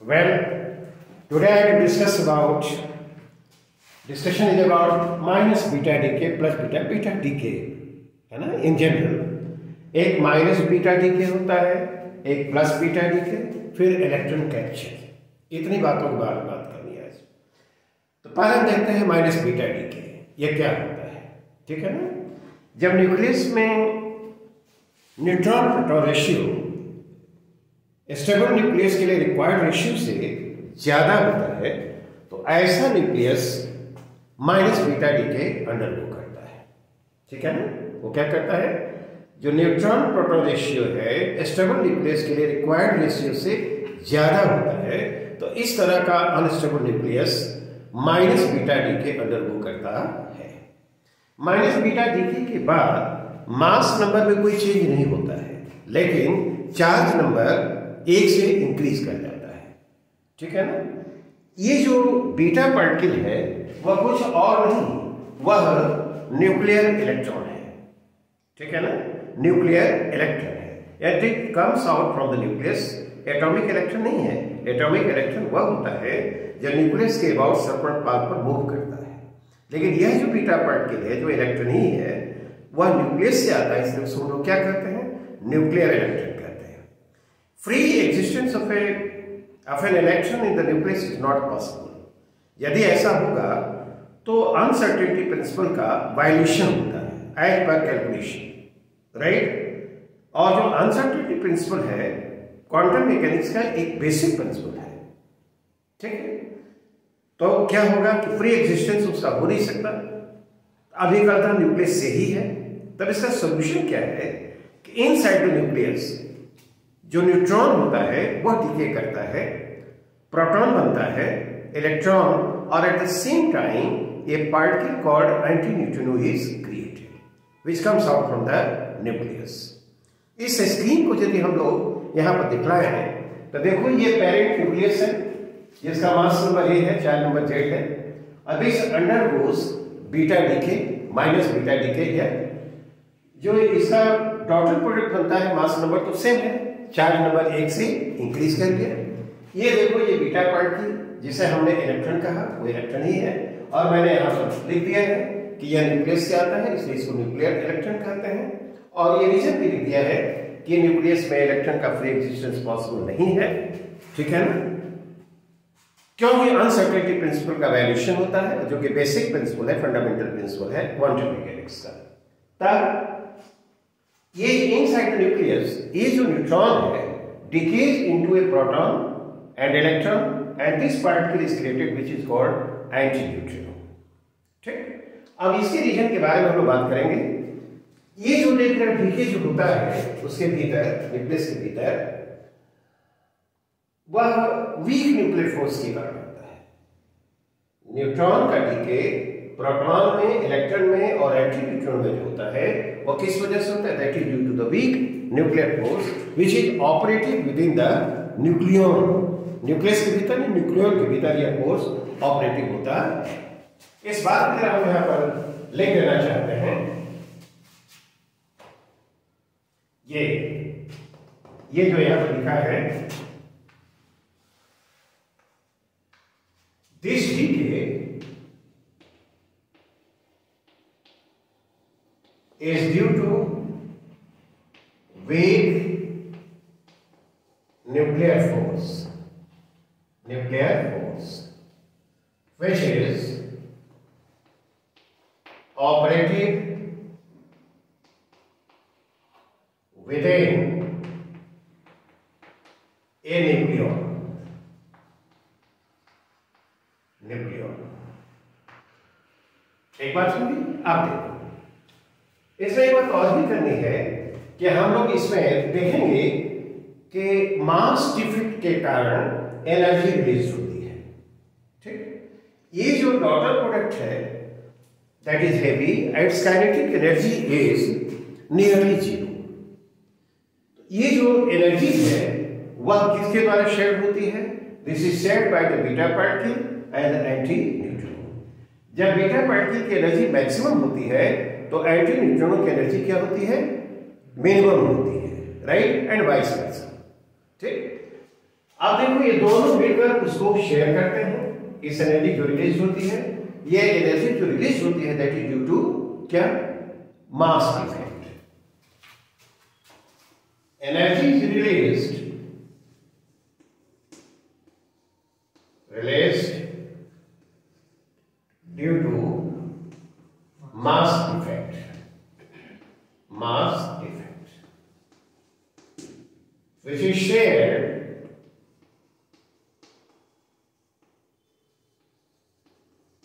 Well, today I will discuss about discussion is about minus beta decay plus beta decay है ना. In general एक minus beta DK होता है, एक plus beta decay, फिर electron capture. इतनी बातों के बारे में बात करनी है आज. तो पहले हम देखते हैं माइनस बीटा डीके ये क्या होता है. ठीक है ना. जब न्यूक्लियस में neutron proton ratio stable nucleus के लिए रिक्वायर्ड रेशियो से ज्यादा होता है तो ऐसा nucleus minus beta DK undergo करता है. ठीक है ना. वो क्या करता है, जो न्यूट्रॉन प्रोटॉन रेशियो है स्टेबल न्यूक्लियस के लिए रिक्वायर्ड रेशियो से ज्यादा होता है तो इस तरह का unstable nucleus minus beta DK undergo करता है. माइनस बीटा डीके के बाद मास नंबर में कोई चेंज नहीं होता है, लेकिन चार्ज नंबर एक से इंक्रीज कर जाता है. ठीक है ना. ये जो बीटा पार्टिकल है वह कुछ और नहीं, वह न्यूक्लियर इलेक्ट्रॉन है. ठीक है ना. न्यूक्लियर इलेक्ट्रॉन है. It comes out from the nucleus. Atomic electron नहीं है. एटॉमिक इलेक्ट्रॉन वह होता है जब न्यूक्लियस के अबाउट सर्कुलर पाथ पर मूव करता है. लेकिन यह जो बीटा पार्टिकल है जो इलेक्ट्रॉन ही है वह न्यूक्लियस से आता है, इसलिए उसको लोग क्या कहते हैं, न्यूक्लियर इलेक्ट्रॉन कहते हैं. Free existence of an electron in the nucleus is not possible. यदि ऐसा होगा तो अनसर्टेनिटी प्रिंसिपल का वायलेशन होता है एज पर कैलकुलेशन. राइट. और जो अनसर्टेनिटी प्रिंसिपल है क्वांटम मैकेनिक्स का एक बेसिक प्रिंसिपल है. ठीक है. तो क्या होगा कि फ्री एग्जिस्टेंस उसका हो नहीं सकता. अभी कल था न्यूक्लियस से ही है. तब इसका सोल्यूशन क्या है कि इनसाइड द न्यूक्लियस जो न्यूट्रॉन होता है वह डीके करता है, प्रोटॉन बनता है, इलेक्ट्रॉन, और at the same time a particle called antineutrino is created which comes out from the nucleus. इस स्क्रीन को यदि हम लोग यहाँ पर दिखलाए हैं तो देखो ये पेरेंट न्यूक्लियस है जिसका मास नंबर ए है, चार्ज नंबर जेड है. अब इस undergoes beta decay minus beta DK है. जो इसका डॉटर प्रोडक्ट बनता है मास नंबर तो सेम है, चार्ज नंबर एक से इंक्रीज कर दिया. ये देखो ये बीटा पार्टिकल जिसे हमने इलेक्ट्रॉन कहा वो इलेक्ट्रॉन ही है, और मैंने यहाँ पर लिख दिया है कि यह न्यूक्लियस से आता है इसलिए इसको न्यूक्लियर इलेक्ट्रॉन कहते हैं. और ये रीजन भी लिख दिया है कि न्यूक्लियस में इलेक्ट्रॉन का फ्री एग्जिस्टेंस पॉसिबल नहीं है. ठीक है ना. क्योंकि अनसर्टेनिटी प्रिंसिपल का वैल्यूएशन होता है जो कि बेसिक प्रिंसिपल है, फंडामेंटल प्रिंसिपल है क्वांटम मैकेनिक्स का. तब ये इनसाइड द न्यूक्लियस ये जो न्यूट्रॉन है decays into A proton and electron and this particle is created which is called antineutrino. ठीक. अब इसके रीजन के बारे में हम लोग बात करेंगे. ये जो देख रहे हैं डीके जो होता है उसके भीतर न्यूक्लियस के भीतर वह वीक न्यूक्लियर फोर्स के कारण होता है. न्यूट्रॉन का डीके प्रोटॉन में, इलेक्ट्रॉन में और एंटीन्यूट्रॉन में जो होता है वह किस वजह से होता है, that is due to the weak nuclear force which is operating within the nucleon. Nucleus के भीतर नहीं, न्यूक्लियन के भीतर यह फोर्स ऑपरेटिव होता है. इस बात को हम यहां पर लिख देना चाहते हैं. ये जो यहां पर लिखा है, this decay is due to weak nuclear force which is operative within a nucleon. एक बात सुनिए आप देखो. इसमें एक बात और भी करनी है कि हम लोग इसमें देखेंगे कि मास डिफेक्ट के कारण एनर्जी रिलीज होती है. ठीक. ये जो डॉटर प्रोडक्ट है that is heavy, it's kinetic energy is nearly zero. ये जो एनर्जी है वह किसके द्वारा शेयर होती है, this is shared by the beta particle and anti neutron. जब बीटा पार्टिकल की एनर्जी मैक्सिमम होती है तो एंटी न्यूट्रॉनों की एनर्जी क्या होती है, मिनिमम होती है. राइट. And vice versa. ठीक. अब देखो ये दोनों मिलकर उसको शेयर करते हैं, इस एनर्जी जो रिलीज होती है, ये एनर्जी जो रिलीज होती है दैट इज ड्यू टू क्या, mass effect. Energy is released due to mass effect, which is shared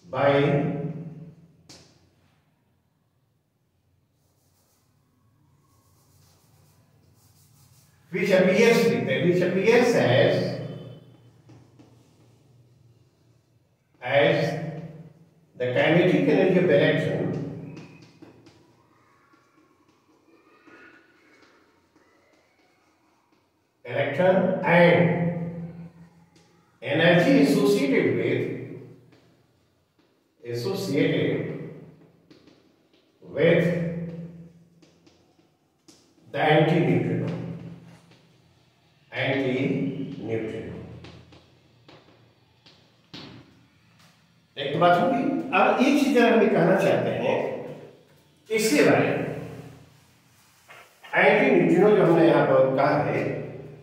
by which appears as the kinetic energy of the electron and energy associated with the anti-neutrino. एक तो बात होगी। अब एक चीज हम ये कहना चाहते हैं इसके बारे में, एंटी न्यूट्रिनो जो हमने यहां पर कहा है,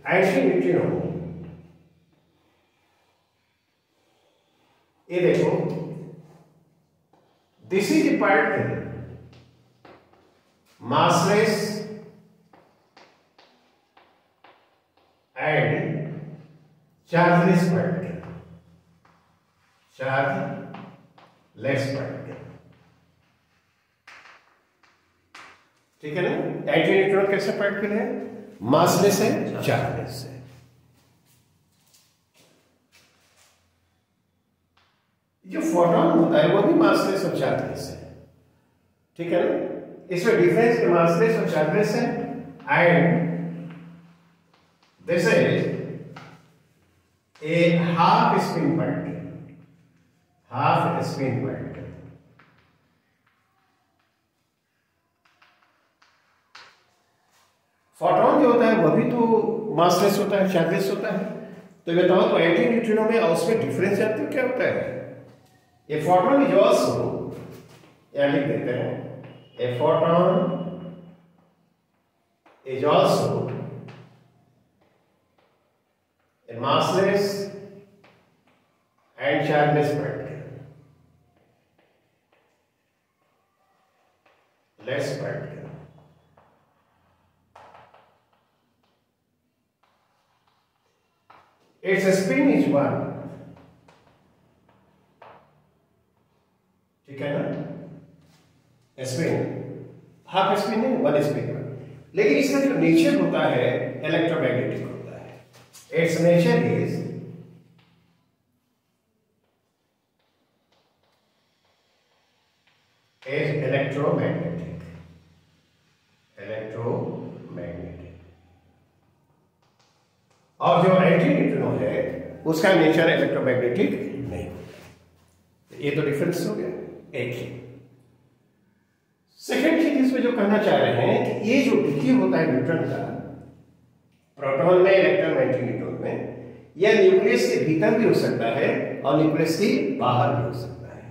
एंटी न्यूट्रिनो, ये देखो, this is a particle massless and chargeless particle, chargeless particle, ठीक है ना। एंटी न्यूट्रॉन कैसा पार्टिकल है, मासलेस है, चार्जलेस है। जो फोटोन होता है वो भी मासलेस और चार्जलेस है, ठीक है ना। इसमें डिफरेंस के मासलेस और चार्जलेस है, and this is a half spin particle, half spin particle. Photon जो होता है वह भी तो मासलेस होता है, चार्जलेस होता है। तो बताओ तो एंटी न्यूट्रिनो में और उसमें डिफरेंस जानते हो क्या होता है। ए फोटोन इज आल्सो, या लिख देते हैं, a photon is also a massless and chargeless particle, less particle. Its spin is 1, ठीक है ना। स्पिन हाफ स्पिन है, 1 स्पिन है, लेकिन इसका जो नेचर होता है इलेक्ट्रोमैग्नेटिक होता है। इट्स नेचर इज इलेक्ट्रोमैग्नेटिक, और जो एंटी न्यूट्रिनो है उसका नेचर इलेक्ट्रोमैग्नेटिक नहीं होता। ये तो डिफरेंस हो गया एक ही। सेकेंड चीज इसमें जो कहना चाह रहे हैं कि ये जो डिकी होता है न्यूट्रॉन का, प्रोटॉन में, इलेक्ट्रॉन, एंटी न्यूट्रॉन में, यह न्यूक्लियस के भीतर भी हो सकता है और न्यूक्लियस के बाहर भी हो सकता है।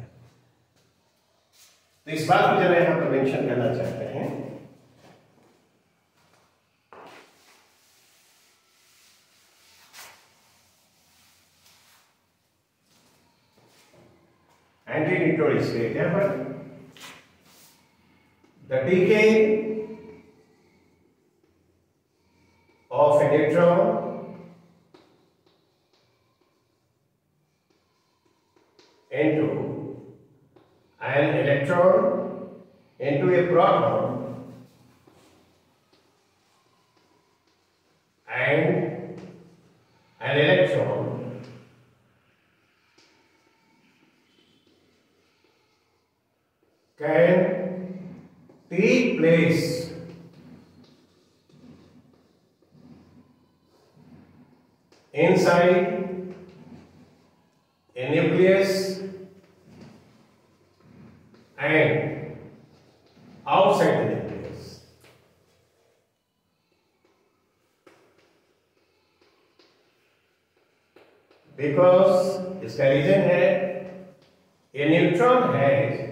तो इस बात को जरा यहां पर मेंशन करना चाहते हैं। एंटी न्यूट्रॉन इसके क्या पर the decay of a neutron into an electron into a proton and an electron can take place inside a nucleus and outside the nucleus. Because इसका रीजन है a neutron has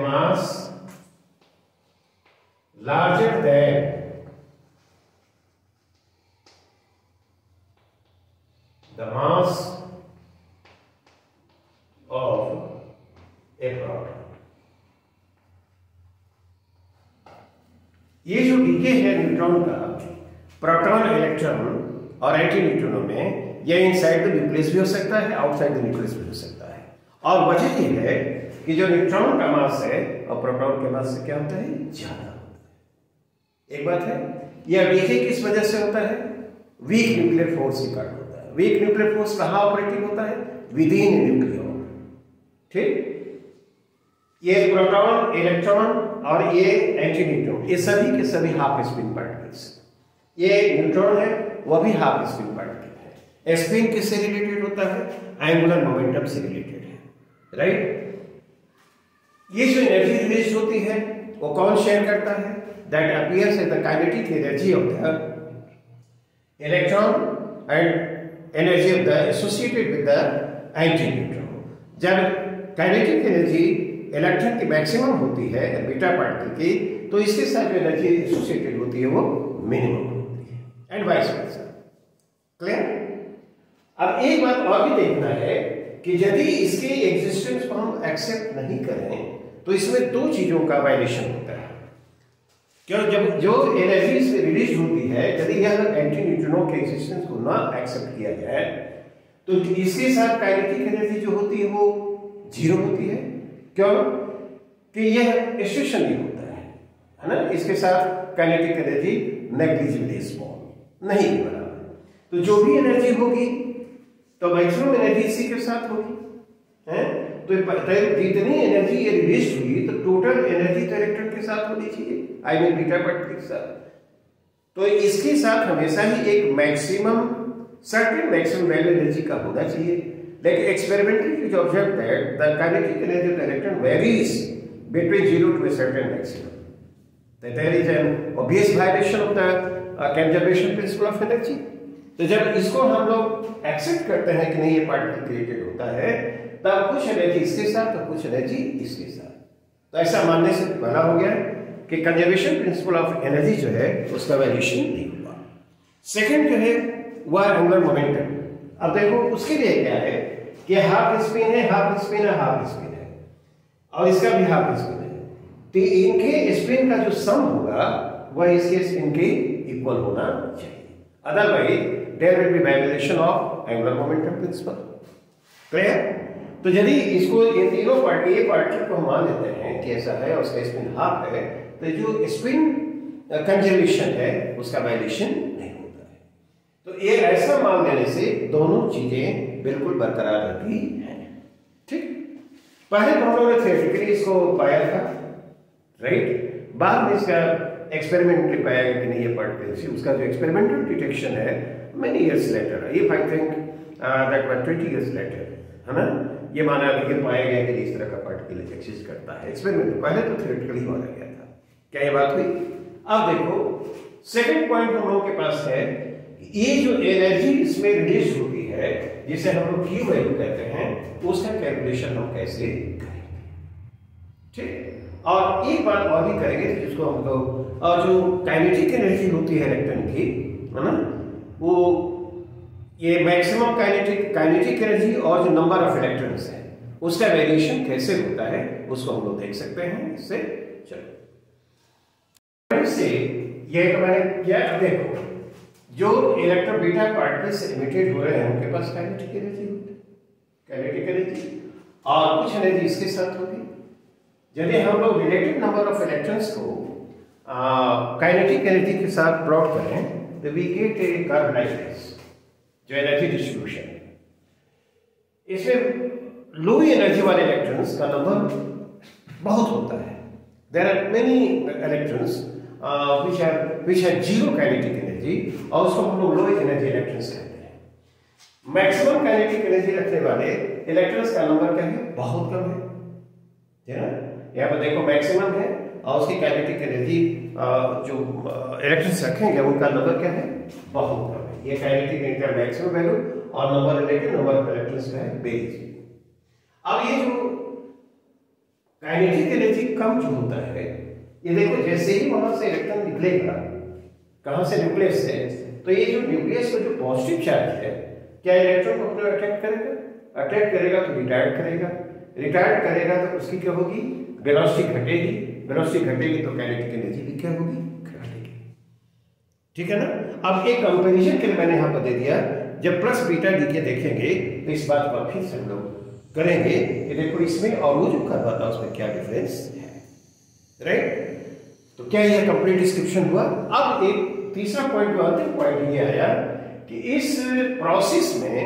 mass larger than the mass of a proton. ये जो DK है neutron का proton, electron और anti न्यूट्रॉनों में, यह inside the nucleus भी हो सकता है, आउटसाइड द न्यूक्लियस भी हो सकता है। और वजह यह है कि जो न्यूट्रॉन का मास है और प्रोटॉन के मास से क्या होता है, ज्यादा होता है। एक बात है, यह डीके किस वजह से होता है, वीक न्यूक्लियर फोर्स के कारण। वीक न्यूक्लियर फोर्स कहां ऑपरेटिंग होता है, विद इन न्यूक्लियस। ठीक, ये प्रोटॉन, इलेक्ट्रॉन और ये एंटी न्यूट्रॉन, ये सभी के सभी हाफ स्पिन पार्टिकल्स। ये न्यूट्रॉन है, वह भी हाफ स्पिन पार्टिकल है। स्पिन किससे रिलेटेड होता है, एंगुलर मोमेंटम से रिलेटेड है, राइट। ये जो एनर्जी रिलीज होती है वो कौन शेयर करता है, that appears as the kinetic energy of the electron and energy of the associated with the anti neutron. जब काइनेटिक एनर्जी इलेक्ट्रॉन की मैक्सिमम होती है बीटा पार्टिकल की, तो इसके साथ जो एनर्जी एसोसिएटेड होती है वो मिनिमम होती है, एंड वाइस वर्सा। क्लियर। अब एक बात और भी देखना है कि यदि इसके एग्जिस्टेंस को हम एक्सेप्ट नहीं करें तो इसमें दो चीजों का वायलेशन होता है। क्यों, जब जो एनर्जी इसमें रिलीज होती है, यदि यह एंटी न्यूट्रिनो के एक्सिस्टेंस को ना एक्सेप्ट किया जाए तो इसके साथ काइनेटिक एनर्जी जो होती है वो जीरो होती है। क्यों, कि यह स्टेशनरी होता है ना, इसके साथ काइनेटिक एनर्जी नेग्लिजिबली स्मॉल, नहीं के बराबर। तो जो भी एनर्जी होगी तो मैक्सिमम एनर्जी इसी के साथ होगी, है। तो जितनी एनर्जी ये रिलीज हुई तो टोटल एनर्जी तो इलेक्ट्रॉन के साथ होनी चाहिए, आई मीन बीटा पार्टिकल के साथ। तो इसके साथ हमेशा ही एक maximum, certain maximum value energy का होना चाहिए। लेकिन experimentally it observe that the kinetic energy of the electron varies between 0 to a certain maximum. There is an obvious violation of the conservation principle of energy. तो जब इसको हम लोग accept करते हैं कि नहीं ये पार्टिकल क्रिएटेड होता है, तब कुछ एनर्जी इसके साथ और कुछ एनर्जी इसके साथ। तो ऐसा मानने से बना हो गया कि कंजर्वेशन प्रिंसिपल ऑफ एनर्जी जो है उसका वेरिएशन नहीं हुआ। सेकंड जो है वह एंगुलर मोमेंटम। अब देखो उसके लिए क्या है कि हाफ स्पिन है, हाफ स्पिन है, हाफ स्पिन है, और इसका भी हाफ स्पिन है। तो इनके स्पिन का जो सम होगा वह इसके स्पिन के इक्वल होना चाहिए, otherwise there will be violation of angular momentum principle. Clear. तो यदि इसको ये तीनों पार्टिकल को हम मान लेते हैं कि ऐसा है और उसका स्पिन हाफ है, तो जो स्पिन कंजर्वेशन है उसका वायलेशन नहीं होता है। तो ये ऐसा मान लेने से दोनों चीजें बिल्कुल बरकरार रहती हैं। ठीक, पहले तो हम लोगों ने थियोरेटिकली इसको पाया था, राइट। बाद में इसका एक्सपेरिमेंटली पाया गया कि नहीं ये पार्टिकल, उसका जो एक्सपेरिमेंटल डिटेक्शन है many years later, if I think that was 20 years later, है ना, ये माना ये पाया गया कि इस तरह का पार्टिकल एग्जिस्ट करता है। एक्सपेरिमेंट पहले तो थियोरेटिकली माना गया था। क्या ये बात हुई? अब देखो सेकंड पॉइंट हम लोगों के पास है, ये जो एनर्जी इसमें रिलीज होती है जिसे हम लोग Q वैल्यू कहते हैं, उसका कैलकुलेशन हम कैसे करेंगे। ठीक, और एक बात और भी करेंगे जिसको हम लोग, और जो काइनेटिक एनर्जी होती है इलेक्ट्रॉन की, है ना, वो ये मैक्सिमम काइनेटिक एनर्जी और जो नंबर ऑफ इलेक्ट्रॉन्स है उसका वेरिएशन कैसे होता है उसको हम लोग देख सकते हैं इससे। चलो से ये तो मैंने क्या, देखो जो इलेक्ट्रॉन बीटा पार्टिकल्स इमिटेड हो रहे हैं उनके पास काइनेटिक एनर्जी होती है, काइनेटिक एनर्जी, और कुछ एनर्जी इसके साथ होगी। यदि हम लोग रिलेटिव नंबर ऑफ इलेक्ट्रॉन्स को काइनेटिक एनर्जी के साथ प्लॉट करें तो we get a curve like this, जो एनर्जी डिस्ट्रीब्यूशन है। इसमें लो एनर्जी वाले इलेक्ट्रॉन्स का नंबर बहुत होता है। There are many electrons which have zero kinetic energy, और उसको हम लोग लो एनर्जी इलेक्ट्रॉन्स कहते हैं। मैक्सिमम काइनेटिक एनर्जी रखने वाले इलेक्ट्रॉन्स का नंबर क्या है, बहुत कम है ना। यहाँ पर देखो मैक्सिमम है और उसकी काइनेटिक एनर्जी जो इलेक्ट्रॉन्स रखेंगे उनका नंबर क्या है, बहुत कम है। ये काइनेटिक एनर्जी का मैक्सिमम वैल्यू और number related number of electrons का है बेस। अब ये जो काइनेटिक एनर्जी कम जो होता है, ये देखो जैसे ही वहां से इलेक्ट्रॉन निकलेगा, कहां से, न्यूक्लियस से, तो ये जो न्यूक्लियस में जो पॉजिटिव चार्ज है, क्या इलेक्ट्रॉन को अपने अट्रैक्ट करेगा? अट्रैक्ट करेगा तो रिटायर्ड करेगा, रिटायर्ड करेगा तो उसकी क्या होगी, वेलोसिटी घटेगी, वेलोसिटी घटेगी तो काइनेटिक एनर्जी भी क्या होगी, घटेगी। ठीक है ना। अब एक कंपैरिजन के लिए मैंने यहां पर दे दिया, जब प्लस बीटा डी के देखेंगे तो इस बात पर फिर से हम लोग करेंगे कि देखो इसमें और वो जो कर रहा था उसमें क्या डिफरेंस है, राइट। तो क्या यह कंप्लीट डिस्क्रिप्शन हुआ। अब एक तीसरा पॉइंट जो अंतिम पॉइंट ये आया कि इस प्रोसेस में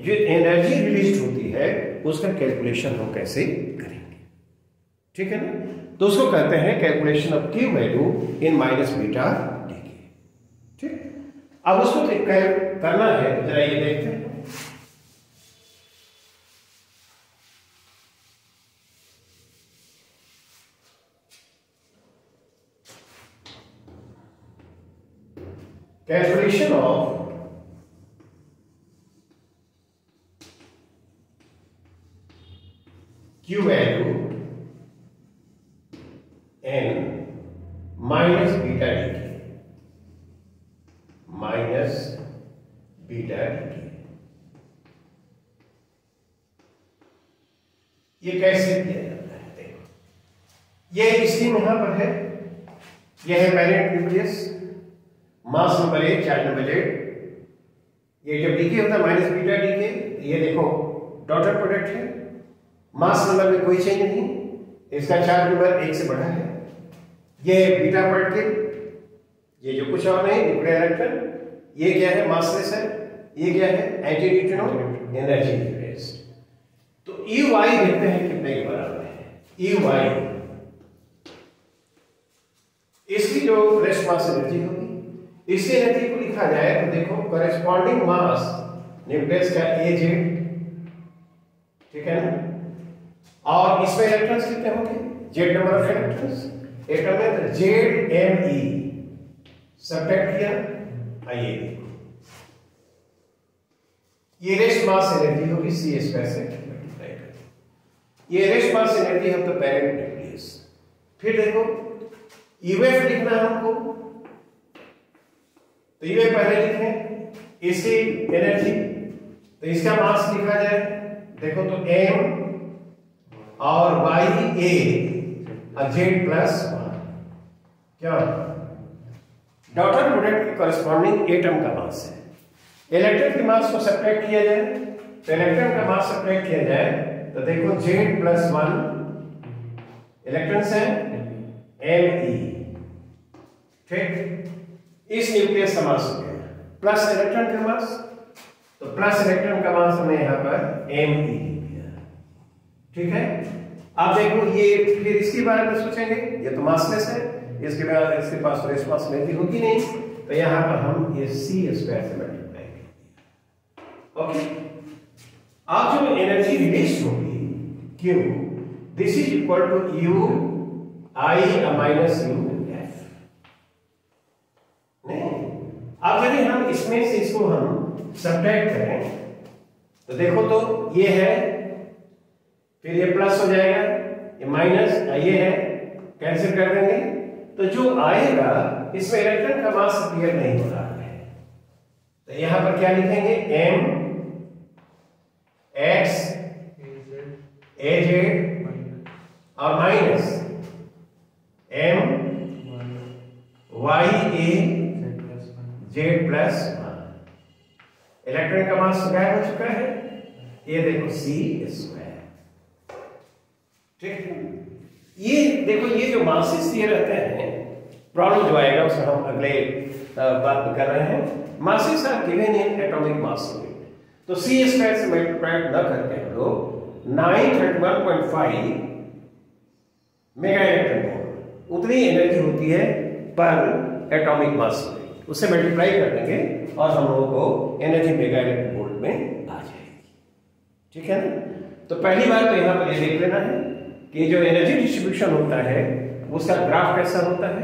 जो एनर्जी रिलीज होती है उसका कैलकुलेशन हम कैसे करेंगे, ठीक है ना। तो उसको कहते हैं calculation of Q value in minus beta D के, ठीक। अब उसको करना है तो जरा ये देखते हैं। Calculation of Q value n minus beta dt, minus beta dt, ये कैसे किया जाता है? देखो, ये स्कीम यहां पर है, यह है parent nucleus, mass number 1, charge number 8। ये जब डीके होता है माइनस बीटा डीके, ये देखो डॉटेड प्रोडक्ट है, मास नंबर में कोई चेंज नहीं, इसका चार्ज नंबर 1 से बढ़ा है। ये बीटा पार्टिकल, ये जो कुछ और नहीं न्यूक्लियर इलेक्ट्रॉन, ये क्या है, मासलेस है, ये क्या है, एंटी न्यूट्रिनो एनर्जी रिलीज। तो EY देखते हैं कितने के बराबर है। EY इसकी जो रेस्ट मास एनर्जी होगी, इसी एनर्जी को लिखा जाए तो देखो कॉरेस्पॉन्डिंग मास न्यूक्लियस का AZ, ठीक है ना। और इसमें इलेक्ट्रॉन्स कितने होंगे, Z number of electrons, atom में तो ZME सब्ट्रैक्ट किया, आइए ये रेस्ट मास एनर्जी होगी C स्क्वायर से मल्टीप्लाई करके, ये रेस्ट मास एनर्जी हम तो पेरेंट न्यूक्लियस। फिर देखो UF लिखना है हमको, तो ये पहले लिखें इसी एनर्जी, तो इसका मास लिखा जाए, देखो तो m और YA और Z प्लस 1, क्या डॉटेड प्रोडक्ट के कॉरेस्पॉन्डिंग एटम का मास है। इलेक्ट्रॉन के मास को सब्ट्रैक्ट किया जाए, तो इलेक्ट्रॉन का मास सब्ट्रैक्ट किया जाए तो देखो Z प्लस 1 इलेक्ट्रॉन्स हैं Me, ठीक। इस न्यूक्लियस का मास हो गया प्लस इलेक्ट्रॉन का मास, तो प्लस इलेक्ट्रॉन का मास हमने यहां पर Me लिख दिया, ठीक है। अब देखो ये फिर इसके बारे में सोचेंगे, ये तो मासलेस है, इसके बाद इसके पास तो रेस्ट मास एनर्जी होगी नहीं, तो यहां पर हम ये C स्क्वायर से मल्टीप्लाई कर दिया, ओके। अब जो एनर्जी रिलीज होगी Q, this is equal to U I minus U F। नहीं, अब यदि हम इसमें से इसको हम सब्ट्रैक्ट करें तो देखो तो ये है, फिर ये प्लस हो जाएगा, ये माइनस, ये है, कैंसिल कर देंगे, तो जो आएगा इसमें इलेक्ट्रॉन का मास अपीयर नहीं हो रहा है, तो यहां पर क्या लिखेंगे, M X AZ और minus M Y A Z plus 1। Electron का मास गायब हो चुका है, ये देखो C स्क्वायर, ठीक है। ये देखो ये जो मासेस दिए रहते हैं, प्रॉब्लम जो आएगा उसमें हम अगले बात में कर रहे हैं। Masses are given in atomic mass unit, तो C स्क्वायर से मल्टीप्लाई न करके हम लोग 931.5 मेगा इलेक्ट्रॉन वोल्ट उतनी एनर्जी होती है पर एटॉमिक मास यूनिट, उससे मल्टीप्लाई कर देंगे और हम लोगों को एनर्जी मेगा इलेक्ट्रॉन वोल्ट में आ जाएगी, ठीक है ना। तो पहली बात तो यहां पर ये देख लेना है कि जो एनर्जी डिस्ट्रीब्यूशन होता है उसका ग्राफ कैसा होता है,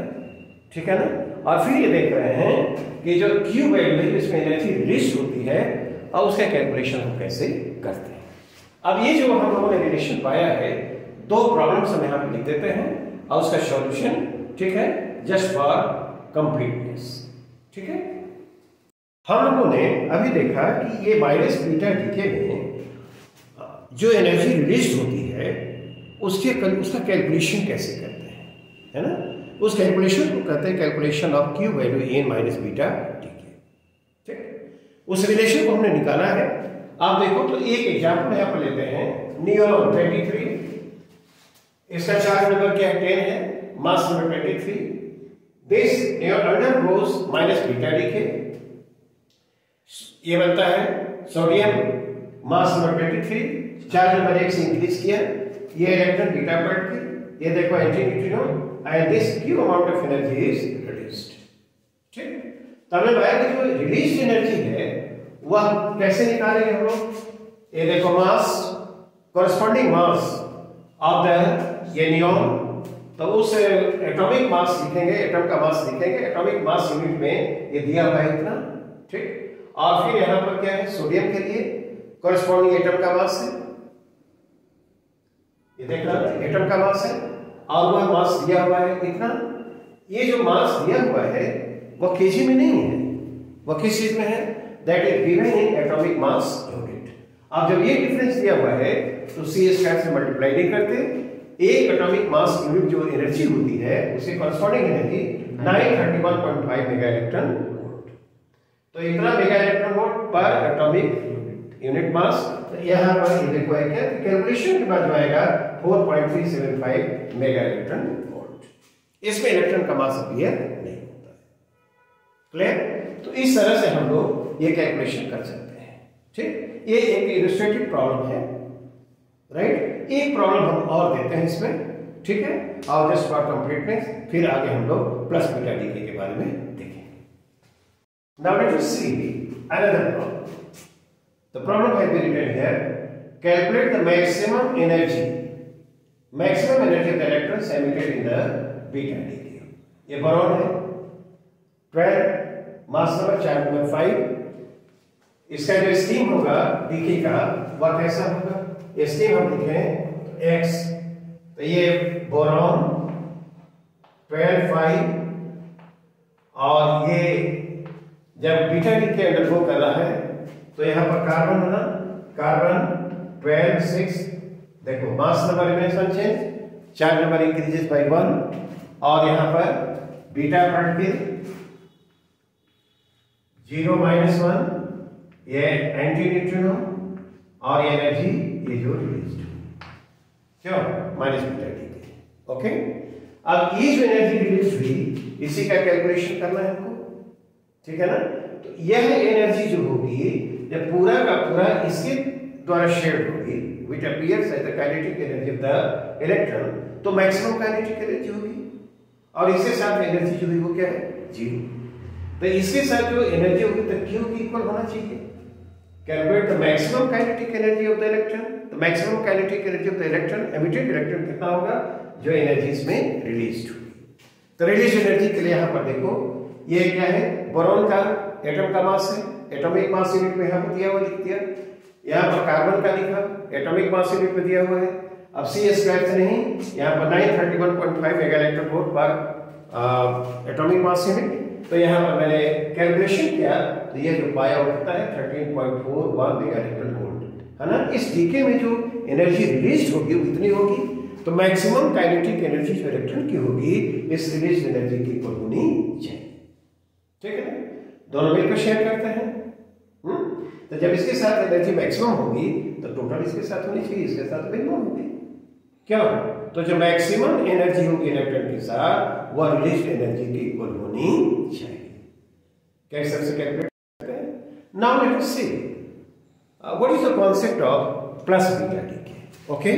ठीक है ना। और फिर ये देख रहे हैं कि जो Q वैल्यू है इसमें एनर्जी रिलीज होती है और उसका कैलकुलेशन हम कैसे करते हैं। अब ये जो हम लोगों ने रिलेशन पाया है, दो प्रॉब्लम्स हम यहाँ पे लिख देते हैं और उसका सॉल्यूशन, ठीक है, जस्ट फॉर कंप्लीटनेस। ठीक है, हम लोगों ने अभी देखा कि ये माइनस बीटा डीके में जो एनर्जी रिलीज होती है उसका कैलकुलेशन कैसे करते हैं, है ना। उस कैलकुलेशन को कहते हैं calculation of Q value n minus beta decay. ठीक, उस रिलेशन को हमने निकाला है। आप देखो तो एक एग्जाम्पल यहाँ पर लेते हैं, नियॉन 23, इसका चार्ज नंबर क्या है 10 है, mass number 23, this undergoes minus beta decay. ये बनता है sodium, mass number 23, charge number 1 से इंक्रीज किया, ये इलेक्ट्रॉन बीटा पलट के, ये देखो anti neutrino, and this Q amount of energy is released. ठीक, तो हमें बताया कि जो रिलीज्ड एनर्जी है वह कैसे निकालेंगे हम लोग। ये देखो मास, कॉरेस्पॉन्डिंग मास ऑफ द ये नियॉन, तो उस एटॉमिक मास लिखेंगे, एटम का मास लिखेंगे, एटॉमिक मास यूनिट में ये दिया हुआ है इतना। ठीक, और फिर यहां पर क्या है, सोडियम के लिए कॉरेस्पॉन्डिंग एटम का मास है, ये देखना एटम का मास है, और वह मास दिया हुआ है इतना। ये जो मास दिया हुआ है वह केजी में नहीं है, वह किस चीज में है, that is given in atomic mass unit. अब जब ये डिफरेंस दिया हुआ है तो CS से मल्टीप्लाई नहीं करते, एक एटॉमिक मास यूनिट जो एनर्जी होती है उसे corresponding energy 931.5 mega electron volt, तो इतना मेगा इलेक्ट्रॉन वोल्ट पर एटॉमिक यूनिट मास। तो यहाँ पर ये देखो है क्या, कैलकुलेशन के बाद जो आएगा 4.375 मेगा इलेक्ट्रॉन वोल्ट, इसमें इलेक्ट्रॉन का मास अपीयर नहीं होता है। क्लियर, तो इस तरह से हम लोग ये कैलकुलेशन कर सकते हैं। ठीक, ये एक इलस्ट्रेटिव प्रॉब्लम है, राइट। एक प्रॉब्लम हम और देते हैं इसमें, ठीक है, और जस्ट फॉर कंप्लीटनेस फिर आगे हम लोग प्लस बीटा डीके के बारे में देखेंगे। Now let us see another problem. The problem has been written here, calculate the maximum energy of the electrons emitted in the beta decay. ये बोरॉन है 12, मास नंबर चार्ज नंबर 5। इसका जो steam होगा DK का वह कैसा होगा, steam हम लिखें तो X, तो ये बोरॉन 12, 5, और ये जब बीटा डीके अंडरगो कर रहा है तो यहाँ पर कार्बन होना, कार्बन 12, 6, देखो mass number remains unchanged, charge number increases by 1, और यहाँ पर बीटा पार्टिकल 0, -1, ये एंटी न्यूट्रिनो, और ये एनर्जी ये जो रिलीज क्यों माइनस बीटा डीके। ओके, अब ये जो एनर्जी रिलीज हुई इसी का कैलकुलेशन करना है हमको, ठीक है ना। तो यह एनर्जी जो होगी जब पूरा का पूरा इसके द्वारा शेयर होगी, which appears as the kinetic energy of the electron, तो मैक्सिमम काइनेटिक एनर्जी होगी, और इसके साथ एनर्जी जो हुई वो क्या है, 0। तो इसके साथ जो एनर्जी होगी तो Q की इक्वल होना चाहिए। Calculate the maximum kinetic energy of the electron, तो maximum kinetic energy of the electron, emitted electron कितना होगा, जो एनर्जी इसमें रिलीज हुई। तो रिलीज एनर्जी के लिए यहाँ पर देखो ये क्या है, बोरॉन का एटम का मास है, एटॉमिक मास यूनिट में यहाँ पर दिया हुआ लिख दिया, यहाँ पर कार्बन का लिखा एटॉमिक मास यूनिट में दिया हुआ है। अब CS से नहीं, यहाँ पर 931.5 मेगा इलेक्ट्रॉन वोल्ट पर एटॉमिक मास यूनिट। तो यहाँ पर मैंने कैलकुलेशन किया तो ये जो पाया होता है 13.41 मेगा इलेक्ट्रॉन वोल्ट, है ना। इस डीके में जो एनर्जी रिलीज होगी वो इतनी होगी, तो मैक्सिमम काइनेटिक एनर्जी जो इलेक्ट्रॉन की होगी इस रिलीज एनर्जी की इक्वल होनी चाहिए, ठीक है ना। दोनों मिलकर शेयर करते हैं। तो जब इसके साथ एनर्जी मैक्सिमम होगी तो टोटल इसके साथ होनी चाहिए, इसके साथ मिनिमम होगी। क्यों, तो जो मैक्सिमम एनर्जी होगी इलेक्ट्रॉन के साथ वह रिलीज एनर्जी की इक्वल होनी चाहिए। कैसे से कैलकुलेट करते हैं। Now let us see what is the concept of plus beta decay. Okay,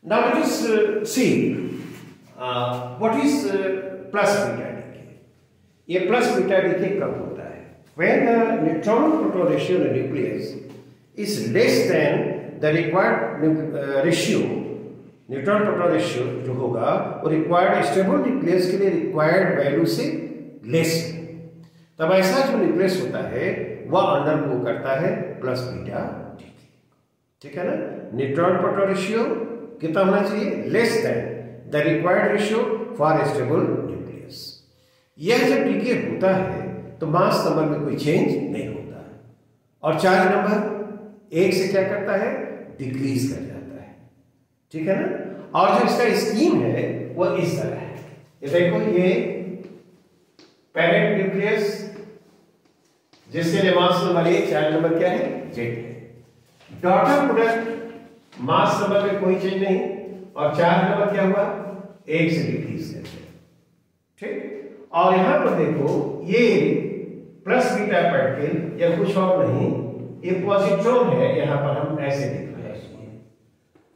now let us see what is plus beta decay. ये प्लस बीटा डीके कब होता है, when the neutron proton ratio in the nucleus is less than the required ratio neutron proton ratio जो होगा वो required stable nucleus के लिए required value से लेस है। तब ऐसा जो न्यूक्लियस होता है वह अंडरगो करता है प्लस बीटा डीके। ठीक है ना। न्यूट्रॉन प्रोटॉन रेशियो कितना होना चाहिए? Less than the required ratio for stable nucleus. यह जब डीके होता है तो मास नंबर में कोई चेंज नहीं होता है और चार्ज नंबर एक से क्या करता है? डिक्रीज कर जाता है। ठीक है ना। और जो इसका स्कीम है वह इस तरह है। ये देखो, ये पेरेंट न्यूक्लियस जिसके लिए मास नंबर 1, चार्ज नंबर क्या है? जेड है। डॉटर प्रोडक्ट मास नंबर में कोई चेंज नहीं और चार्ज नंबर क्या हुआ? 1 से डिक्रीज कर गया। ठीक। और यहां पर देखो, ये प्लस बीटा पार्टिकल या कुछ और नहीं, ये पॉजिट्रॉन है। यहां पर हम ऐसे लिख रहे हैं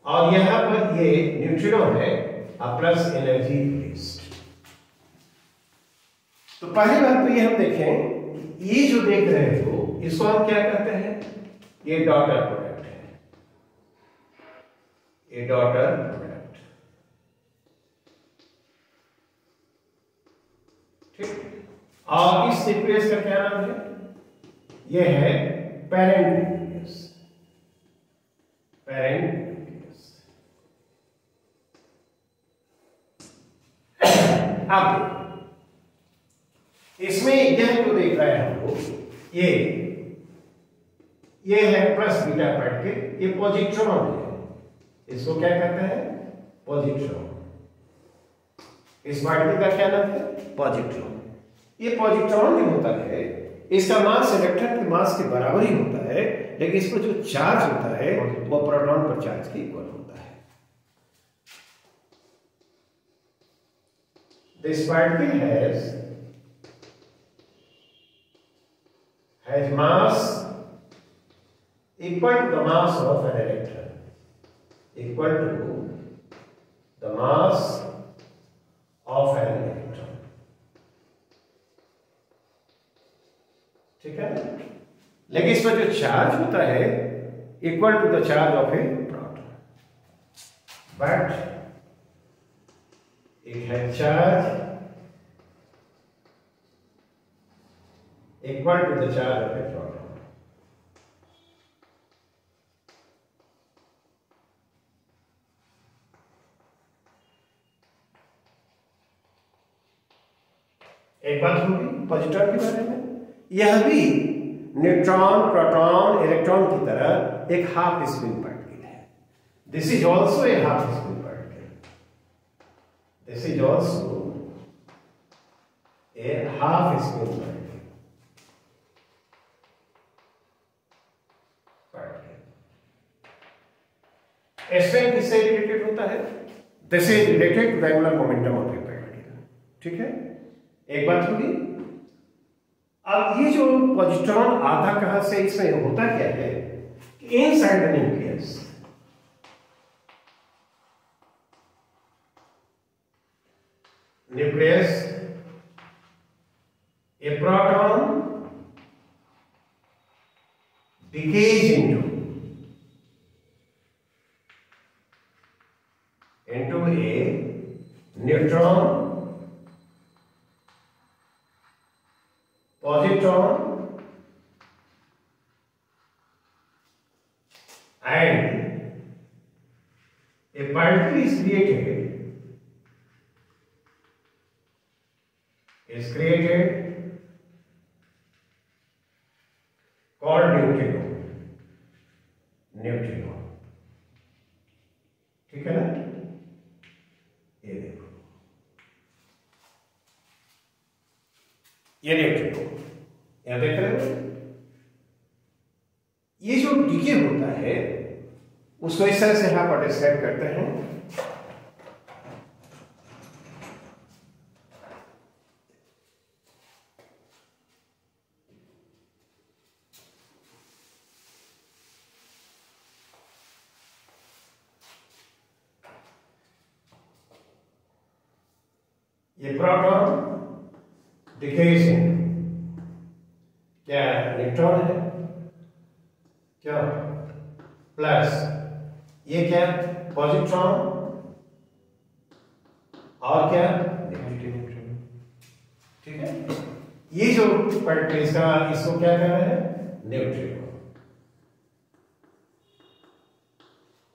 और यहां पर ये न्यूट्रिनो है और प्लस एनर्जी रिलीज्ड। तो पहली बात तो ये हम देखें, ये जो देख रहे हो इसको हम क्या कहते हैं? ये डॉटर प्रोडक्ट है, ये डॉटर प्रोडक्ट। ठीक। और इस न्यूक्लियस का क्या नाम है? यह है पेरेंट न्यूक्लियस। Parent nucleus. अब इसमें यह जो देख रहे हैं हम लोग, ये है प्लस बीटा पार्टिकल, ये पॉजिट्रॉन है। इसको क्या कहते हैं? पॉजिट्रॉन। इस पार्टिकल का क्या नाम है? पॉजिट्रॉन। ये पॉजिट्रॉन जो होता है इसका मास इलेक्ट्रॉन के मास के बराबर ही होता है, लेकिन इस पर जो चार्ज होता है वो प्रोटॉन पर चार्ज के इक्वल होता है। This particle has mass equal to the mass of an electron, equal to the mass of an electron. ठीक है। लेकिन इस पर जो चार्ज होता है equal to the charge of a proton, but it has charge equal to the charge of a proton. एक बात होगी पॉजिट्रॉन के बारे में, यह भी न्यूट्रॉन, प्रोटॉन, इलेक्ट्रॉन की तरह एक हाफ स्पिन पार्टिकल है। This is also a half spin particle. This is also a half spin particle. Spin किससे रिलेटेड होता है? This is related to the angular momentum of a particle. ठीक है। एक बात होगी। अब ये जो पॉजिट्रॉन आता कहां से? इसमें होता क्या है कि inside the nucleus a proton decays into a neutron, positron, and a particle is created called neutrino. ठीक है ना? ये देखो, ये न्यूट्रिनो यहां देख रहे हो। ये जो डीके होता है उसको इस तरह से यहां पर डिस्क्राइब करते हैं। ये प्रोटॉन डिकेज इन क्या न्यूट्रॉन है, क्या प्लस ये क्या पॉजिट्रॉन और क्या, ठीक है। ये जो पार्ट इसका, इसको क्या कह रहे हैं, न्यूट्रिनो।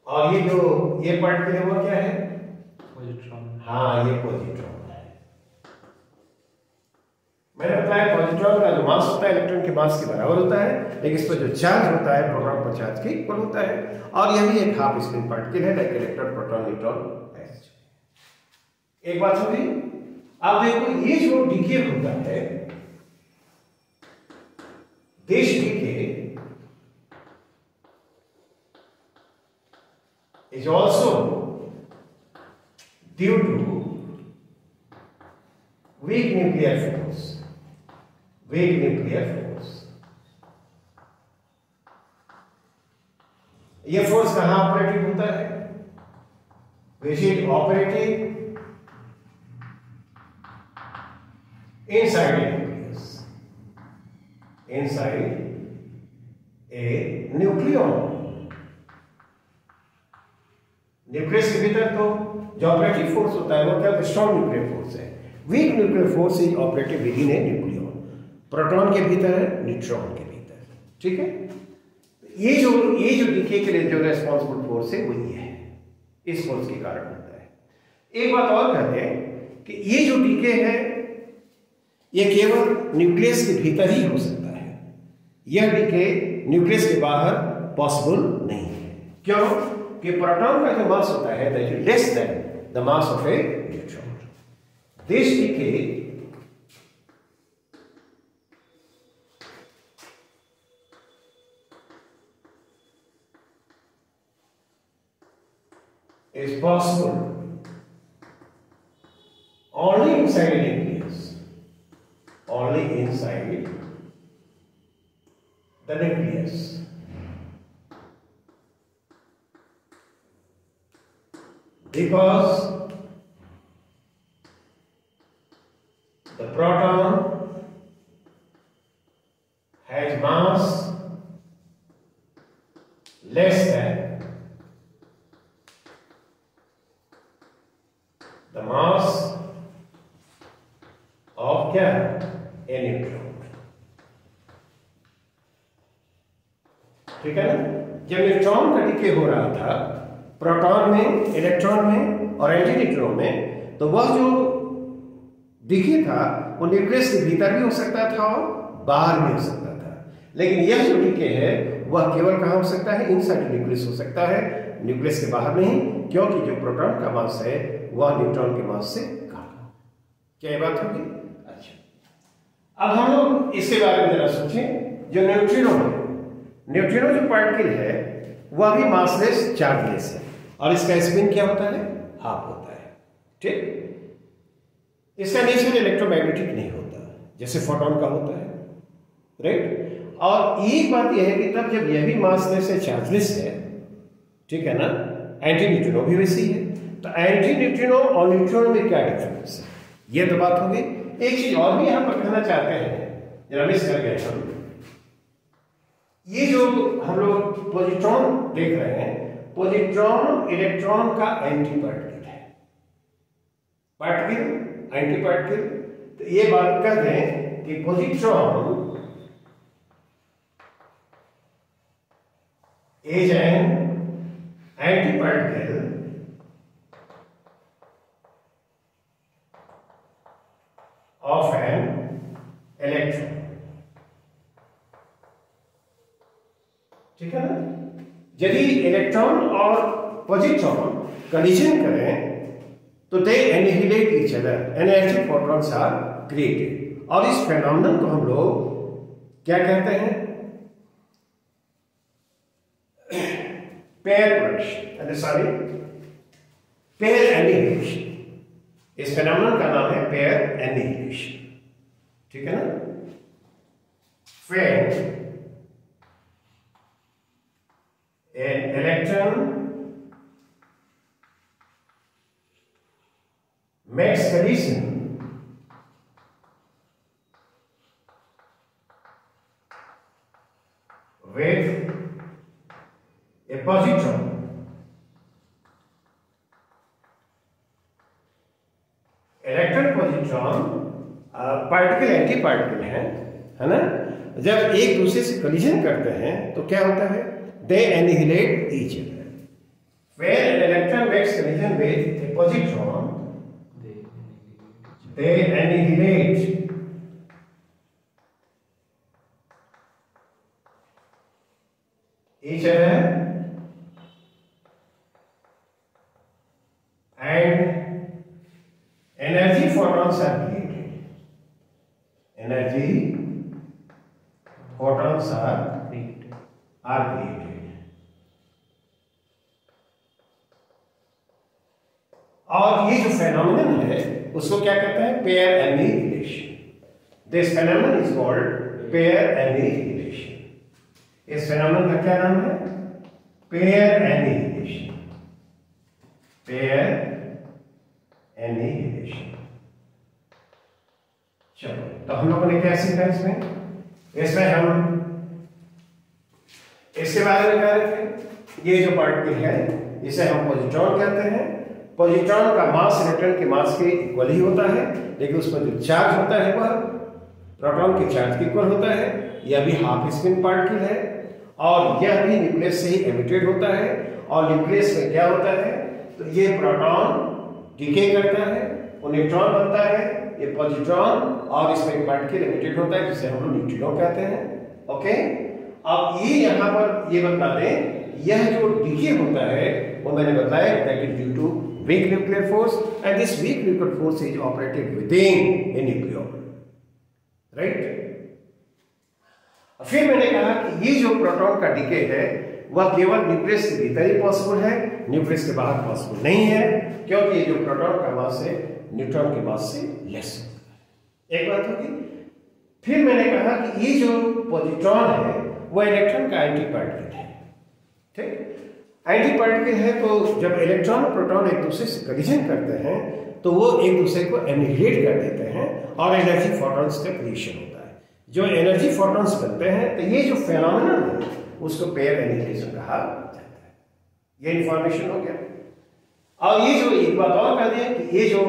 और ये जो ये पार्ट के लिए वो क्या है, पॉजिट्रॉन। हाँ, ये पॉजिट्रॉन है। मैंने बताया पॉजिट्रॉन का जो मास होता है इलेक्ट्रॉन के मास के बराबर होता है, लेकिन इस पर जो चार्ज होता है प्रोटॉन पर चार्ज के इक्वल होता है। और यह भी एक हाफ स्पिन पार्टिकल है, लाइक इलेक्ट्रॉन, प्रोटॉन, न्यूट्रॉन। एक बात होगी। अब देखो ये जो डीके होता है, this decay is also due to weak nuclear force. Weak nuclear force. ये फोर्स कहां ऑपरेटिव होता है, which is operating inside a nucleus, inside a nucleon. Nucleus के भीतर तो जो ऑपरेटिव फोर्स होता है वो क्या, स्ट्रॉन्ग न्यूक्लियर फोर्स है। Week nuclear force is operative with in A nucleon. Proton के भीतर है, न्यूट्रॉन के भीतर, ठीक है। ये जो डीके के लिए जो रेस्पॉन्सिबल फोर्स है वो ये है, इस फोर्स के कारण होता है। एक बात और कहते हैं कि ये जो डीके है ये केवल न्यूक्लियस के भीतर ही हो सकता है। यह डीके न्यूक्लियस के बाहर पॉसिबल नहीं है। क्यों? कि प्रोटॉन का जो मास होता है that is less than the mass of a neutron. This decay is possible only inside a nucleus, only inside the nucleus. Because the proton has mass less than the mass of क्या, a neutron, ठीक है ना। जब neutron का DK हो रहा था proton में, इलेक्ट्रॉन में और एंटी न्यूट्रॉन में, तो वह जो डीके था वो न्यूक्लियस के भीतर भी हो सकता था और बाहर भी हो सकता था। लेकिन यह जो डीके है वह केवल कहाँ हो सकता है, इनसाइड न्यूक्लियस हो सकता है, न्यूक्लियस के बाहर नहीं, क्योंकि जो प्रोटॉन का मास है वह न्यूट्रॉन के मास से कम। क्या ये बात होगी? अच्छा, अब हम लोग इसके बारे में जरा सोचें। जो न्यूट्रिनो है, न्यूट्रिनो जो पार्टिकल है वह भी मासलेस, चार्जलेस है, और इसका स्पिन क्या होता है, हाफ होता है, ठीक। इसका नेचर इलेक्ट्रोमैग्नेटिक नहीं होता जैसे फोटॉन का होता है, राइट। और एक बात यह है कि तब जब यह भी मासलेस है, चार्जलेस है, ठीक है ना, एंटी न्यूट्रिनो भी वैसी है, तो एंटी न्यूट्रिनो और न्यूट्रिनो में क्या डिफरेंस है, यह तो बात होगी। एक चीज और भी यहां पर कहना चाहते हैं, जरा मिस कर गए हम। ये जो हम लोग पॉजिट्रॉन देख रहे हैं, पॉजिट्रॉन इलेक्ट्रॉन का एंटी पार्टिकल है, पार्टिकल एंटी पार्टिकल। तो ये बात कर दें कि positron is an anti particle of an electron, ठीक है ना। यदि इलेक्ट्रॉन और पॉजिट्रॉन कॉलिजन करें तो दे annihilate each other, energy photons are created. और इस फेनोमेनन को हम लोग क्या कहते हैं, pair production, sorry pair annihilation. इस फेनोमेनन का नाम है पेयर एनिहिलेशन, ठीक है ना। फेन an electron makes collision with a positron, anti particle हैं, है ना, जब एक दूसरे से कोलिजन करते हैं तो क्या होता है, they annihilate each other. When an electron makes collision with a positron, they annihilate each other and energy photons are created. Energy photons are created. और ये जो फेनोमेनन है उसको क्या कहते हैं, pair annihilation. This phenomenon is called pair annihilation. इस phenomenon का क्या नाम है, पेयर एनिहिलेशन। Pair annihilation. चलो, तो हम लोगों ने क्या सीखा इसमें हम इसके बारे में कह रहे थे, ये जो पार्टिकल है इसे हम पॉजिट्रॉन कहते हैं। पॉजिट्रॉन का मास इलेक्ट्रॉन के मास के इक्वल ही होता है, लेकिन उस पर जो चार्ज होता है वह प्रोटॉन के चार्ज के इक्वल होता है। यह भी हाफ स्पिन पार्टिकल है और यह भी न्यूक्लियस से ही एमिटेड होता है। और न्यूक्लियस में क्या होता है, तो ये प्रोटॉन डीके करता है, वो न्यूट्रॉन बनता है, ये पॉजिट्रॉन, और इसमें एक पार्टिकल एमिटेड होता है जिसे हम लोग न्यूट्रिनो कहते हैं। ओके, अब ये यहाँ पर ये बता दें, यह जो डीके होता है वो मैंने बताया that is due to weak nuclear force, and this weak nuclear force is operated within a nucleon, right? फिर मैंने कहा कि ये जो प्रोटॉन का डीके है वह केवल न्यूक्लियस के भीतर ही पॉसिबल है, न्यूक्लियस के बाहर पॉसिबल नहीं है, क्योंकि ये जो प्रोटॉन का मास है न्यूट्रॉन के मास से लेस होता है। एक बात होगी। फिर मैंने कहा कि ये जो पॉजिट्रॉन है वह इलेक्ट्रॉन का एंटी पार्टिकल है, ठीक। एंटी पार्टिकल है तो जब इलेक्ट्रॉन और प्रोटॉन एक दूसरे से कोलिजन करते हैं तो वो एक दूसरे को एनिहिलेट कर देते हैं और एनर्जी फोटॉन्स का क्रिएशन होता है। जो एनर्जी फोटॉन्स बनते हैं तो ये जो फेनोमेनन है उसको पेयर एनिहिलेशन कहा जाता है। ये इंफॉर्मेशन हो गया। और ये जो एक बात और कर दिया कि ये जो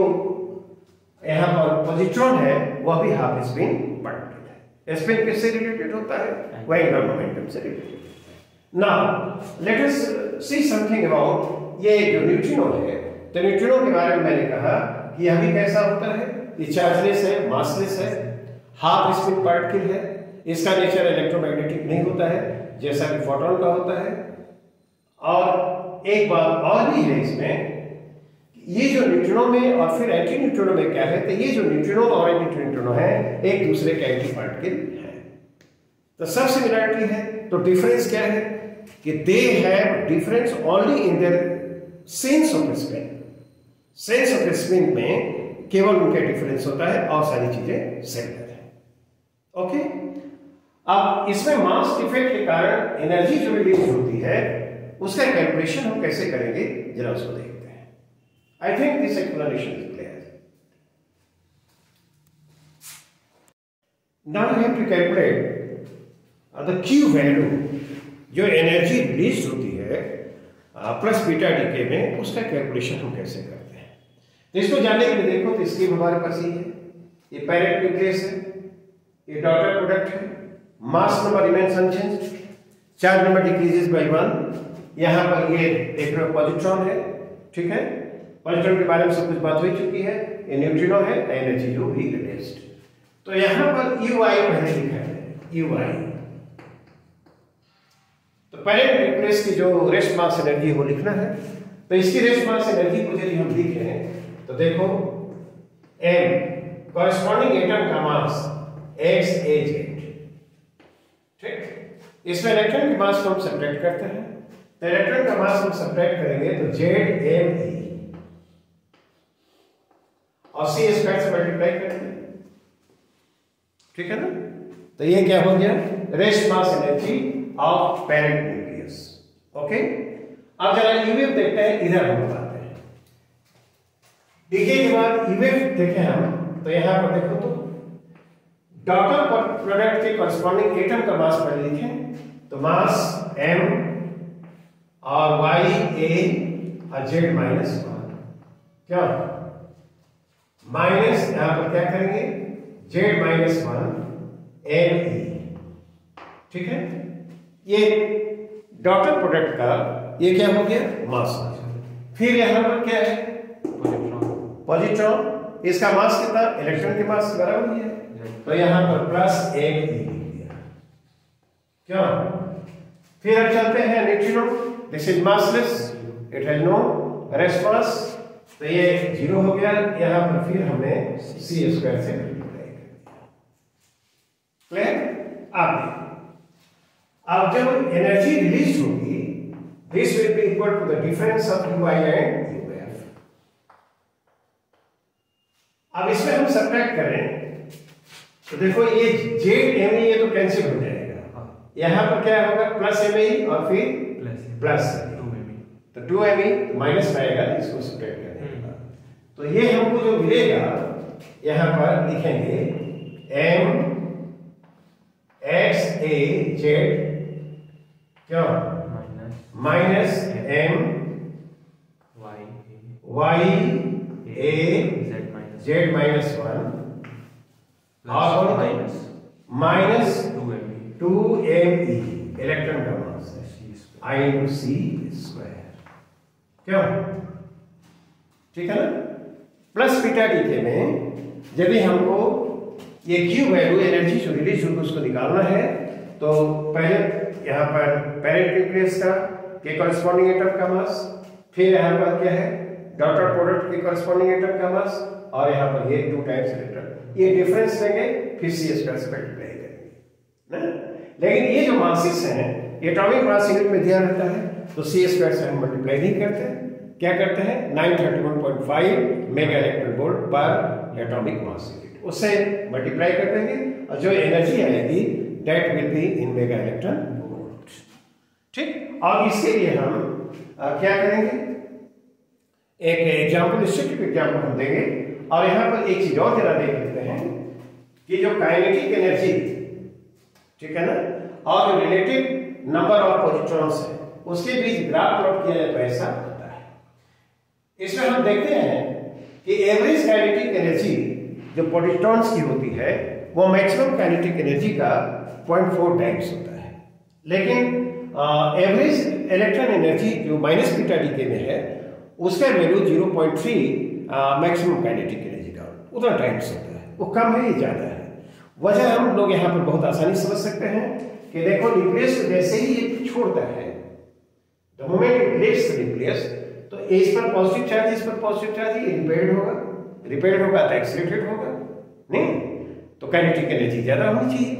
यहाँ पर पॉजिट्रॉन है वह भी हाफ स्पिन पार्टिकल है। स्पिन किससे रिलेटेड होता है, वह एंगुलर मोमेंटम से related. Now let us see something about ये जो न्यूट्रिनो है, तो न्यूट्रिनो के बारे में मैंने कहा कि यह भी कैसा होता है, ये चार्जलेस है, मासलेस है, हाफ स्पिन पार्टिकल है, इसका नेचर इलेक्ट्रोमैग्नेटिक नहीं होता है जैसा कि फोटॉन का होता है। और एक बात और भी है इसमें, ये जो न्यूट्रिनो में और फिर एंटी न्यूट्रिनो में क्या है, तो ये जो न्यूट्रिनो और एंटी न्यूट्रिनो है एक दूसरे के एंटी पार्टिकल है। तो सब सिमिलरिटी है, तो डिफरेंस क्या है कि they have difference only in their sense off spin. Sense off spin में केवल उनका डिफरेंस होता है और सारी चीजें सिमिलर है। ओके, अब इसमें मास डिफेक्ट के कारण एनर्जी जो रिलीज होती है उसका कैलकुलेशन हम कैसे करेंगे जरा उसको देखते हैं। I think this explanation is clear. Now you have to calculate the Q value, जो एनर्जी रिलीज होती है प्लस बीटा डीके में, उसका कैलकुलेशन हम कैसे करते हैं। तो इसको जानने के लिए देखो तो स्कीम हमारे पास ही है। ये पैरेंट न्यूक्लियस है, ये डॉटर प्रोडक्ट है, मास number remains unchanged, charge number decreases by 1। यहाँ पर ये एक पॉजिट्रॉन है, ठीक है, पॉजिट्रॉन के बारे में सब कुछ बात हो चुकी है। ये न्यूट्रिनो है, एनर्जी जो भी रिलीज्ड। तो यहाँ पर UI पहले लिखा है, UI। तो पैरेंट न्यूक्लियस की जो रेस्ट मास एनर्जी है वो लिखना है। तो इसकी रेस्ट मास एनर्जी को यदि हम लिख रहे हैं तो देखो m कॉरेस्पॉन्डिंग एटम का मास XAZ, ठीक। इसमें इलेक्ट्रॉन के मास को हम सब्ट्रैक्ट करते हैं, तो इलेक्ट्रॉन का मास हम सब्ट्रैक्ट करेंगे तो ZME और C स्क्वायर से मल्टीप्लाई करेंगे, ठीक है ना। तो ये क्या हो गया, rest mass energy of parent nucleus. Okay, अब जरा ईवेफ देखते हैं, इधर हम बताते हैं। डीके के बाद ईवेफ देखें हम, तो यहां पर देखो तो डॉटर प्रोडक्ट के कॉरेस्पॉन्डिंग एटम का मास पहले लिखें, तो मास m और y a और z -1, क्या माइनस यहां पर क्या करेंगे Z-1 Me, ठीक है। ये डॉटर प्रोडक्ट का ये क्या हो गया, मास। फिर यहां पर क्या है, पॉजिट्रॉन। इसका मास कितना, इलेक्ट्रॉन के मास बराबर ही है, तो यहां पर प्लस Me लिख दिया, क्यों। फिर अब चलते हैं neutrino. This is massless, it has no rest mass, तो ये 0 हो गया। यहां पर फिर हमने C² से मल्टीप्लाई कर दिया, क्लियर। अब जब एनर्जी रिलीज होगी, this will be equal to the difference of UI and UF। अब इसमें हम सब्ट्रैक्ट करें तो देखो ये ZMe ये तो कैंसिल हो जाएगा, यहां पर क्या होगा, प्लस Me और फिर प्लस 2Me, तो 2Me माइनस आएगा, इसको सब्ट्रैक्ट करेंगे तो ये हमको जो मिलेगा, यहां पर लिखेंगे M X A Z क्या minus M Y A Z minus 1 और माइनस 2Me इलेक्ट्रॉन का मास है, I/C², क्यों, ठीक है ना। प्लस बीटा डीके में यदि हमको ये Q वैल्यू एनर्जी जो रिलीज होगी उसको निकालना है, तो पहले यहाँ पर पेरेंट न्यूक्लियस का के कॉरेस्पॉन्डिंग एटम का मास, फिर यहाँ पर क्या है डॉटर प्रोडक्ट के कॉरेस्पॉन्डिंग एटम का मास, और यहाँ पर ये 2 टाइम्स इलेक्ट्रॉन, ये डिफरेंस लेंगे फिर C² से मल्टीप्लाई करेंगे ना। लेकिन ये जो मासेस हैं ये एटॉमिक मास यूनिट में दिया रहता है, तो C² से हम मल्टीप्लाई नहीं करते, क्या करते हैं 931.5 मेगा इलेक्ट्रॉन वोल्ट पर एटॉमिक मास यूनिट, उससे मल्टीप्लाई कर देंगे और जो एनर्जी आएगी that will be in mega electron volt, ठीक। और इसके लिए हम क्या करेंगे, एक एग्जांपल, स्टैटिक एग्जांपल हम देंगे, और यहां पर एक चीज और जरा देख लेते हैं कि जो काइनेटिक एनर्जी, ठीक है ना, और जो रिलेटिव नंबर ऑफ पॉजिट्रॉन्स है उसके बीच ग्राफ प्लॉट किया जाए तो ऐसा होता है। इसमें हम देखते हैं कि एवरेज काइनेटिक एनर्जी जो पॉजिट्रॉन्स की होती है वो मैक्सिमम काइनेटिक एनर्जी का 0.4 टाइम्स होता है, लेकिन एवरेज इलेक्ट्रॉन एनर्जी जो माइनस बीटा डीके में है उसका वैल्यू 0.3 मैक्सिमम काइनेटिक एनर्जी का उतना टाइम्स होता है, वो कम है ये ज्यादा है। वजह हम लोग यहाँ पर बहुत आसानी समझ सकते हैं कि देखो न्यूक्लियस जैसे ही ये छोड़ता है, the moment it leaves the nucleus, तो इस पर पॉजिटिव चार्ज, इस पर पॉजिटिव चार्ज, ये रिपेल्ड होगा तो एक्सीलरेटेड होगा नहीं, तो काइनेटिक एनर्जी ज्यादा होनी चाहिए।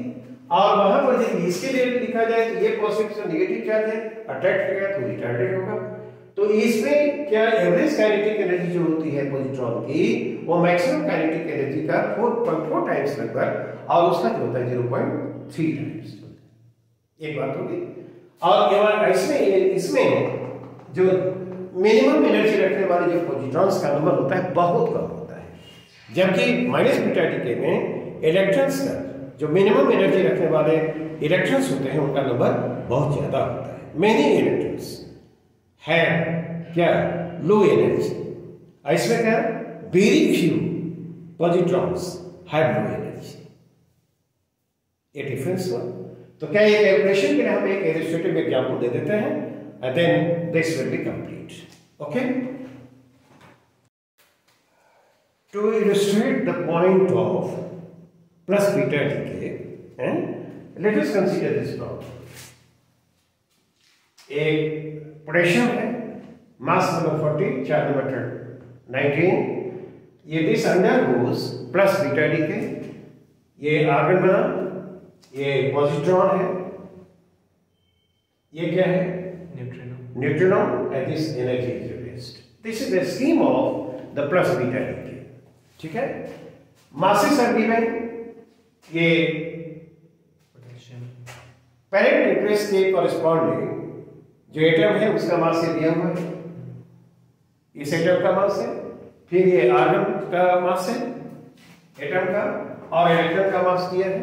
और वहां पर यदि इसके लिए लिखा जाए तो ये पॉजिटिव से नेगेटिव चार्ज है, अट्रैक्ट करेगा तो रिटार्डेड होगा, तो इसमें क्या एवरेज काइनेटिक एनर्जी जो होती है पॉजिट्रॉन की वो मैक्सिमम काइनेटिक एनर्जी का 4.4 टाइम्स लगभग, और उसका जो होता है 0.3 टाइम्स, एक बात होगी। और इसमें जो मिनिमम एनर्जी रखने वाले जो पॉजिट्रॉन्स का नंबर होता है बहुत कम होता है, जबकि माइनस बीटा डीके में इलेक्ट्रॉन्स का जो मिनिमम एनर्जी रखने वाले इलेक्ट्रॉन्स होते हैं उनका नंबर बहुत ज्यादा होता है। मेनी इलेक्ट्रॉन्स है क्या लो एनर्जी, इसमें क्या very few positrons have low energy, ये डिफरेंस हुआ। तो क्या ये कैलकुलेशन के लिए हम एक इलस्ट्रेटिव एग्जांपल दे देते हैं and then this will be complete. Okay, to illustrate the point of plus beta decay, let us consider this problem. एक पोटेशियम है, मास नंबर 40, चार्ज नंबर 19, ये this undergoes plus beta decay, ये argon बना, ये positron है, ये क्या है neutrino, and this energy is released. This is the scheme of the plus beta decay. ठीक है, masses are given, ये पेरेंट न्यूक्लियस के कॉरेस्पॉन्डिंग जो एटम है उसका मास ये दिया हुआ है, इस एटम का मास है, फिर ये आर्गन का मास है एटम का, और इलेक्ट्रॉन का मास दिया है,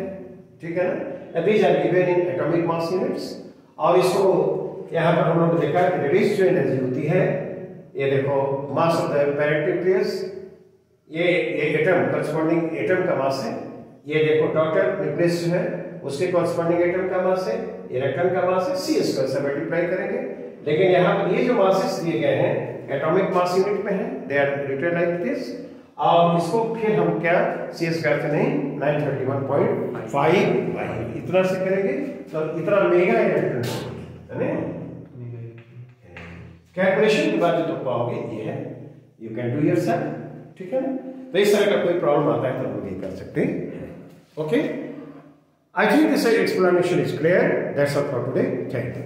ठीक है ना। These are given in atomic mass units, और इसको यहाँ पर हम लोग देखा कि रिलीज जो एनर्जी होती है, ये देखो mass of the parent nucleus, ये एटम करस्पॉन्डिंग एटम का मास है, ये देखो डॉटर न्यूक्लियस जो है उसके कॉरस्पॉन्डिंग एटम का मास है, इलेक्ट्रॉन का मास है, c² से मल्टीप्लाई करेंगे। लेकिन यहाँ पर ये जो मासेस दिए गए हैं एटॉमिक मास यूनिट में है, they are written like this. और इसको फिर हम क्या c² से नहीं 931.5 इतना से करेंगे तो इतना मेगा इलेक्ट्रॉन है ना। कैलकुलेशन के बाद जो तुम पाओगे ये है, यू कैन डू योरसेल्फ, ठीक है ना। तो इस तरह का कोई प्रॉब्लम आता है तो हम ये कर सकते हैं। Okay, I think this explanation is clear. That's all for today, thank you.